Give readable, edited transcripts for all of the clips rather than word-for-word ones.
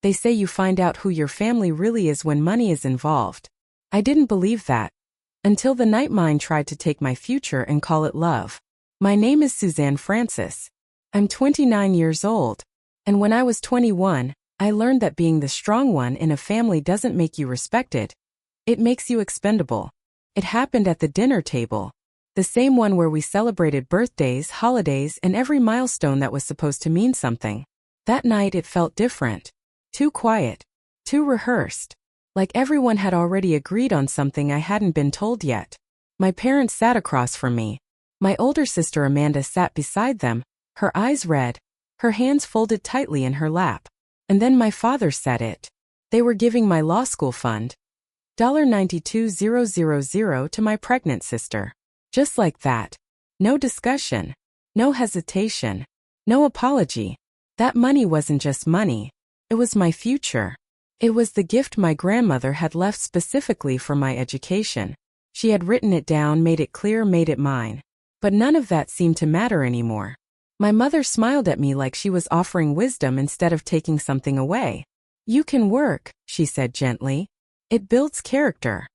They say you find out who your family really is when money is involved. I didn't believe that. Until the night mind tried to take my future and call it love. My name is Suzanne Francis. I'm 29 years old. And when I was 21, I learned that being the strong one in a family doesn't make you respected. It makes you expendable. It happened at the dinner table. The same one where we celebrated birthdays, holidays, and every milestone that was supposed to mean something. That night it felt different. Too quiet. Too rehearsed. Like everyone had already agreed on something I hadn't been told yet. My parents sat across from me. My older sister Amanda sat beside them, her eyes red, her hands folded tightly in her lap. And then my father said it. They were giving my law school fund $92,000 to my pregnant sister. Just like that. No discussion. No hesitation. No apology. That money wasn't just money. It was my future. It was the gift my grandmother had left specifically for my education. She had written it down, made it clear, made it mine. But none of that seemed to matter anymore. My mother smiled at me like she was offering wisdom instead of taking something away. You can work, she said gently. It builds character.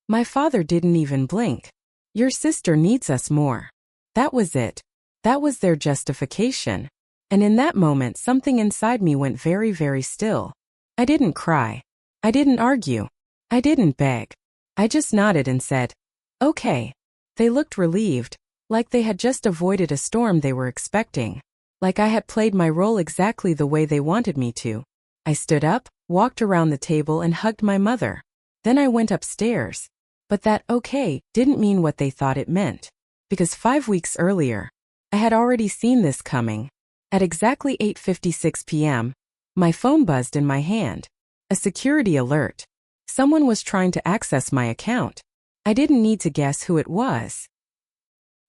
My father didn't even blink. Your sister needs us more. That was it. That was their justification. And in that moment something inside me went very, very still. I didn't cry. I didn't argue. I didn't beg. I just nodded and said, okay. They looked relieved, like they had just avoided a storm they were expecting. Like I had played my role exactly the way they wanted me to. I stood up, walked around the table and hugged my mother. Then I went upstairs. But that okay didn't mean what they thought it meant. Because 5 weeks earlier, I had already seen this coming. At exactly 8:56 p.m., my phone buzzed in my hand. A security alert. Someone was trying to access my account. I didn't need to guess who it was.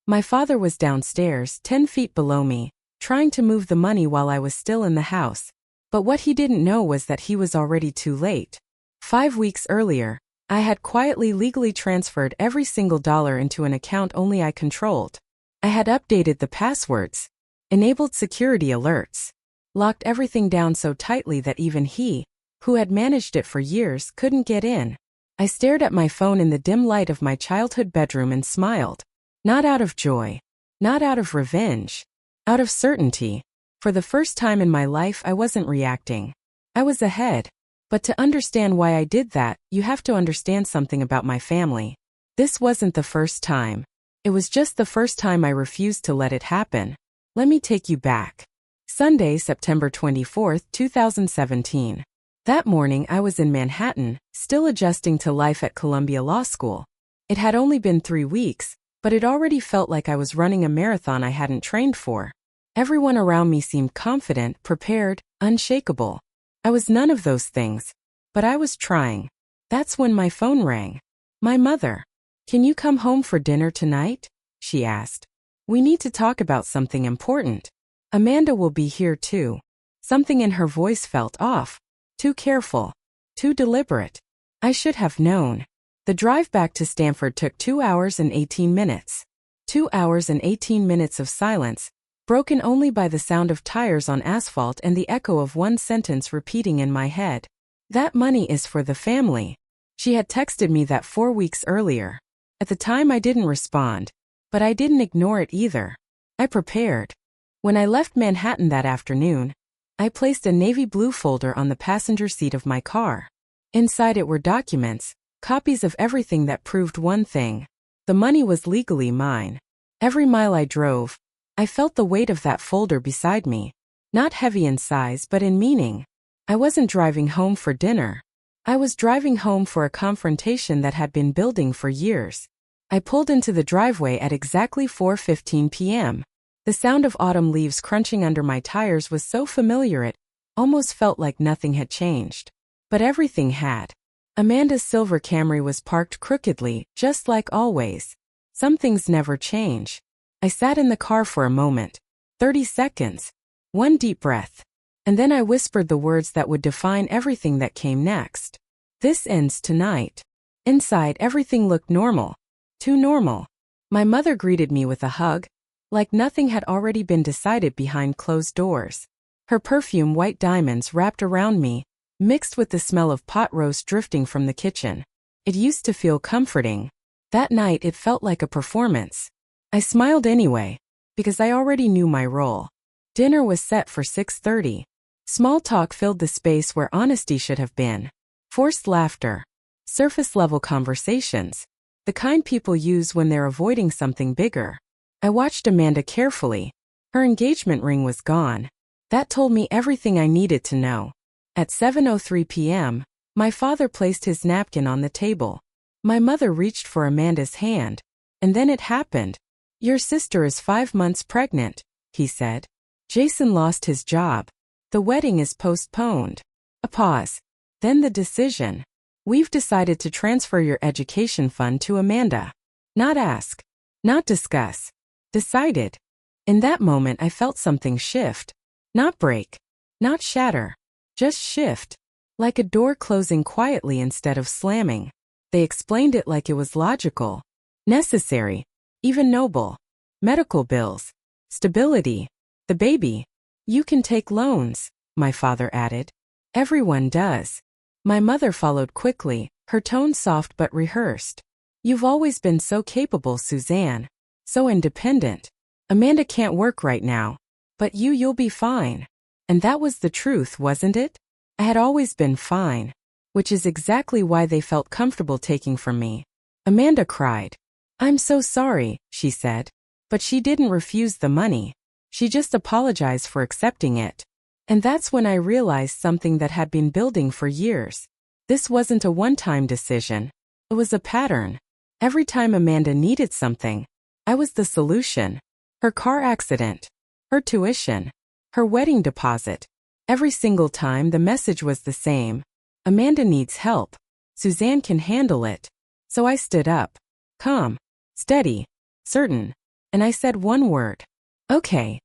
My father was downstairs, 10 feet below me, trying to move the money while I was still in the house. But what he didn't know was that he was already too late. 5 weeks earlier, I had quietly legally transferred every single dollar into an account only I controlled. I had updated the passwords, enabled security alerts, locked everything down so tightly that even he, who had managed it for years, couldn't get in. I stared at my phone in the dim light of my childhood bedroom and smiled. Not out of joy. Not out of revenge. Out of certainty. For the first time in my life I wasn't reacting. I was ahead. But to understand why I did that, you have to understand something about my family. This wasn't the first time. It was just the first time I refused to let it happen. Let me take you back. Sunday, September 24, 2017. That morning I was in Manhattan, still adjusting to life at Columbia Law School. It had only been 3 weeks, but it already felt like I was running a marathon I hadn't trained for. Everyone around me seemed confident, prepared, unshakable. I was none of those things, but I was trying. That's when my phone rang. My mother. Can you come home for dinner tonight? She asked. We need to talk about something important. Amanda will be here too. Something in her voice felt off. Too careful. Too deliberate. I should have known. The drive back to Stanford took 2 hours and 18 minutes. 2 hours and 18 minutes of silence, broken only by the sound of tires on asphalt and the echo of one sentence repeating in my head. That money is for the family. She had texted me that 4 weeks earlier. At the time I didn't respond, but I didn't ignore it either. I prepared. When I left Manhattan that afternoon, I placed a navy blue folder on the passenger seat of my car. Inside it were documents, copies of everything that proved one thing. The money was legally mine. Every mile I drove, I felt the weight of that folder beside me. Not heavy in size but in meaning. I wasn't driving home for dinner. I was driving home for a confrontation that had been building for years. I pulled into the driveway at exactly 4:15 p.m. The sound of autumn leaves crunching under my tires was so familiar it almost felt like nothing had changed. But everything had. Amanda's silver Camry was parked crookedly, just like always. Some things never change. I sat in the car for a moment. 30 seconds. One deep breath. And then I whispered the words that would define everything that came next. This ends tonight. Inside, everything looked normal. Too normal. My mother greeted me with a hug, like nothing had already been decided behind closed doors. Her perfume white diamonds wrapped around me, mixed with the smell of pot roast drifting from the kitchen. It used to feel comforting. That night it felt like a performance. I smiled anyway, because I already knew my role. Dinner was set for 6:30. Small talk filled the space where honesty should have been. Forced laughter. Surface-level conversations. The kind people use when they're avoiding something bigger. I watched Amanda carefully. Her engagement ring was gone. That told me everything I needed to know. At 7:03 p.m., my father placed his napkin on the table. My mother reached for Amanda's hand. And then it happened. "Your sister is 5 months pregnant," he said. "Jason lost his job. The wedding is postponed." A pause. Then the decision. "We've decided to transfer your education fund to Amanda." Not ask. Not discuss. Decided. In that moment I felt something shift. Not break. Not shatter. Just shift. Like a door closing quietly instead of slamming. They explained it like it was logical. Necessary. Even noble. Medical bills. Stability. The baby. "You can take loans," my father added. "Everyone does." My mother followed quickly, her tone soft but rehearsed. "You've always been so capable, Suzanne. So independent. Amanda can't work right now. But you'll be fine." And that was the truth, wasn't it? I had always been fine. Which is exactly why they felt comfortable taking from me. Amanda cried. "I'm so sorry," she said. But she didn't refuse the money. She just apologized for accepting it. And that's when I realized something that had been building for years. This wasn't a one-time decision. It was a pattern. Every time Amanda needed something, I was the solution. Her car accident. Her tuition. Her wedding deposit. Every single time the message was the same. Amanda needs help. Suzanne can handle it. So I stood up. Calm. Steady. Certain. And I said one word. "Okay."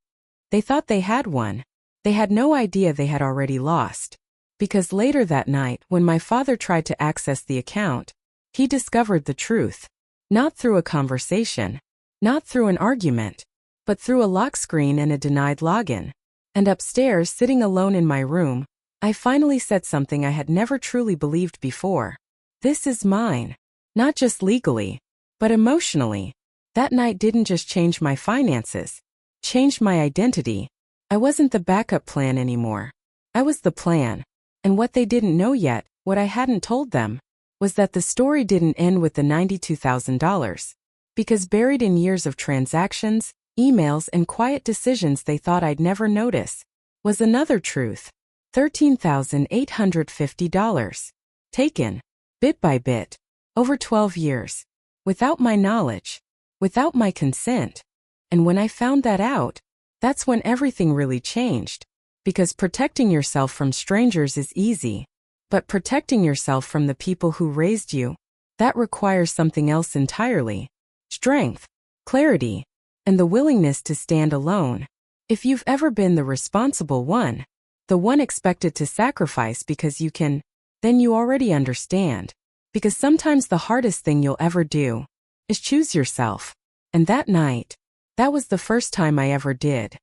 They thought they had one. They had no idea they had already lost. Because later that night, when my father tried to access the account, he discovered the truth. Not through a conversation. Not through an argument. But through a lock screen and a denied login. And upstairs, sitting alone in my room, I finally said something I had never truly believed before. "This is mine." Not just legally, but emotionally. That night didn't just change my finances. Changed my identity. I wasn't the backup plan anymore. I was the plan. And what they didn't know yet, what I hadn't told them, was that the story didn't end with the $92,000. Because buried in years of transactions, emails, and quiet decisions they thought I'd never notice, was another truth. $13,850. Taken. Bit by bit. Over 12 years. Without my knowledge. Without my consent. And when I found that out, that's when everything really changed. Because protecting yourself from strangers is easy. But protecting yourself from the people who raised you, that requires something else entirely. Strength, clarity, and the willingness to stand alone. If you've ever been the responsible one, the one expected to sacrifice because you can, then you already understand. Because sometimes the hardest thing you'll ever do is choose yourself. And that night, that was the first time I ever did.